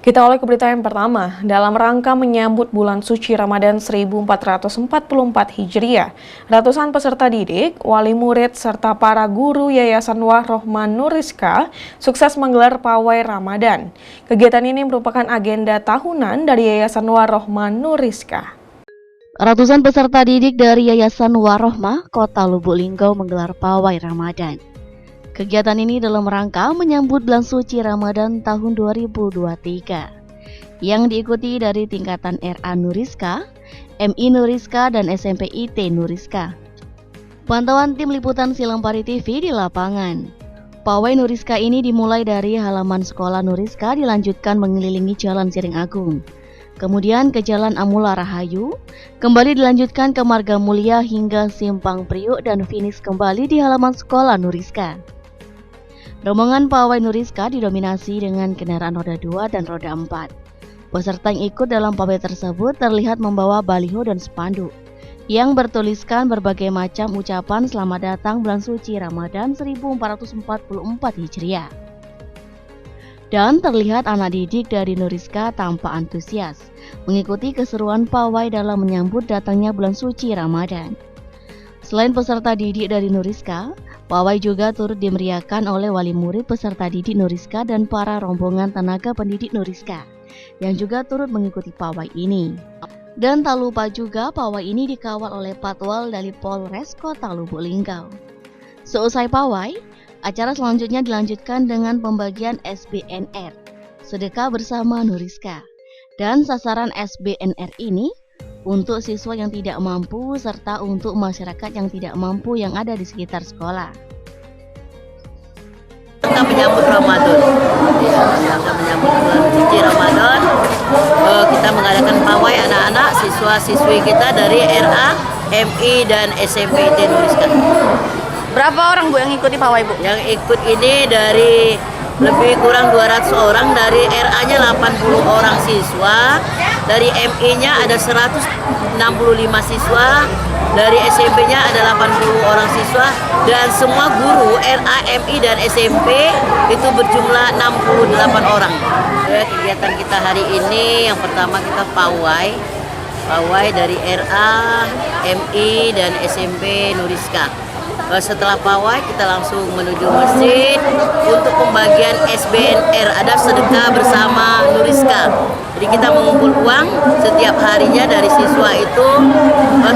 Kita awali ke berita yang pertama. Dalam rangka menyambut bulan suci Ramadan 1444 Hijriah, ratusan peserta didik, wali murid, serta para guru Yayasan War-Rohman Nuriska sukses menggelar pawai Ramadan. Kegiatan ini merupakan agenda tahunan dari Yayasan War-Rohman Nuriska. Ratusan peserta didik dari Yayasan War-Rohmah Kota Lubuk Linggau menggelar pawai Ramadan. Kegiatan ini dalam rangka menyambut bulan suci Ramadan tahun 2023 yang diikuti dari tingkatan RA Nuriska, MI Nuriska, dan SMP IT Nuriska. Pantauan tim liputan Silampari TV di lapangan. Pawai Nuriska ini dimulai dari halaman sekolah Nuriska, dilanjutkan mengelilingi Jalan Siring Agung, kemudian ke Jalan Amula Rahayu, kembali dilanjutkan ke Marga Mulia hingga Simpang Priuk dan finish kembali di halaman sekolah Nuriska. Rombongan pawai Nuriska didominasi dengan kendaraan roda 2 dan roda 4. Peserta yang ikut dalam pawai tersebut terlihat membawa baliho dan spanduk yang bertuliskan berbagai macam ucapan selamat datang bulan suci Ramadan 1444 Hijriah. Dan terlihat anak didik dari Nuriska tampak antusias mengikuti keseruan pawai dalam menyambut datangnya bulan suci Ramadan. Selain peserta didik dari Nuriska, pawai juga turut dimeriahkan oleh wali murid peserta didik Nuriska dan para rombongan tenaga pendidik Nuriska yang juga turut mengikuti pawai ini. Dan tak lupa juga pawai ini dikawal oleh Patwal dari Polres Kota Lubuk Linggau. Seusai pawai, acara selanjutnya dilanjutkan dengan pembagian SBNR, sedekah bersama Nuriska. Dan sasaran SBNR ini untuk siswa yang tidak mampu serta untuk masyarakat yang tidak mampu yang ada di sekitar sekolah. Kita menyambut Ramadan, kita menyambut bulan suci Ramadan. Kita mengadakan pawai anak-anak siswa-siswi kita dari RA, MI, dan SMP IT Nuriska. Berapa orang Bu yang ikuti pawai Bu? Yang ikut ini dari lebih kurang 200 orang, dari RA-nya 80 orang siswa, dari MI-nya ada 165 siswa, dari SMP-nya ada 80 orang siswa, dan semua guru RA, MI, dan SMP itu berjumlah 68 orang. Kegiatan kita hari ini yang pertama kita pawai dari RA, MI, dan SMP Nuriska. Setelah pawai kita langsung menuju masjid untuk pembagian SBNR, ada sedekah bersama Nuriska. Jadi kita mengumpul uang setiap harinya dari siswa itu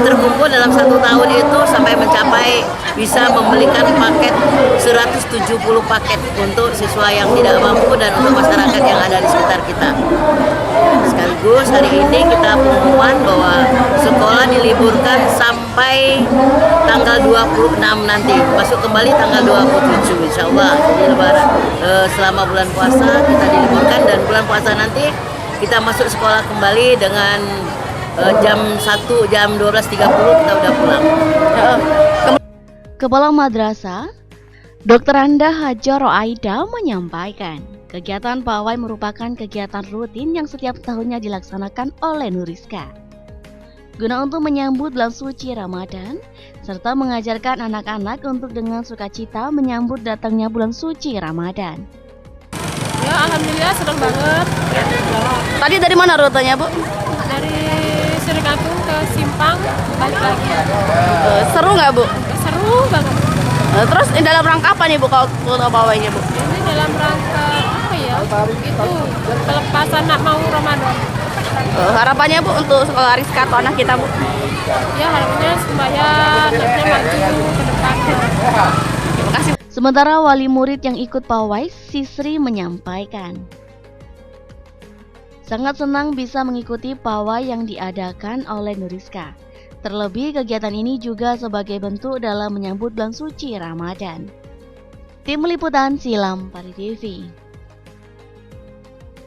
terkumpul dalam 1 tahun itu sampai mencapai bisa membelikan paket 170 paket untuk siswa yang tidak mampu dan untuk masyarakat yang ada di sekitar kita. Sekaligus hari ini kita pengumuman bahwa sekolah diliburkan sampai tanggal 26 nanti, masuk kembali tanggal 27 insya Allah. Jadi lebaran selama bulan puasa kita diliburkan, dan bulan puasa nanti kita masuk sekolah kembali dengan jam 1, jam 12.30 kita udah pulang. Kepala Madrasah, Dr. Anda Hajar Roaida menyampaikan, kegiatan pawai merupakan kegiatan rutin yang setiap tahunnya dilaksanakan oleh Nuriska guna untuk menyambut bulan suci Ramadan serta mengajarkan anak-anak untuk dengan sukacita menyambut datangnya bulan suci Ramadan. Ya, alhamdulillah senang banget. Tadi dari mana rutenya Bu? Dari Siring Agung ke Simpang balik lagi. Seru nggak Bu? Seru banget. Terus dalam rangka apa nih Bu kalau pawainya Bu? Ini dalam rangka apa ya? Itu pelepasan nak mau Ramadan. Harapannya Bu untuk sekolah Rizka atau anak kita Bu? Ya, harapannya supaya anaknya maju ke depan. Terima kasih. Sementara wali murid yang ikut pawai, Sisri menyampaikan, sangat senang bisa mengikuti pawai yang diadakan oleh Nuriska. Terlebih kegiatan ini juga sebagai bentuk dalam menyambut bulan suci Ramadan. Tim Liputan Silampari TV.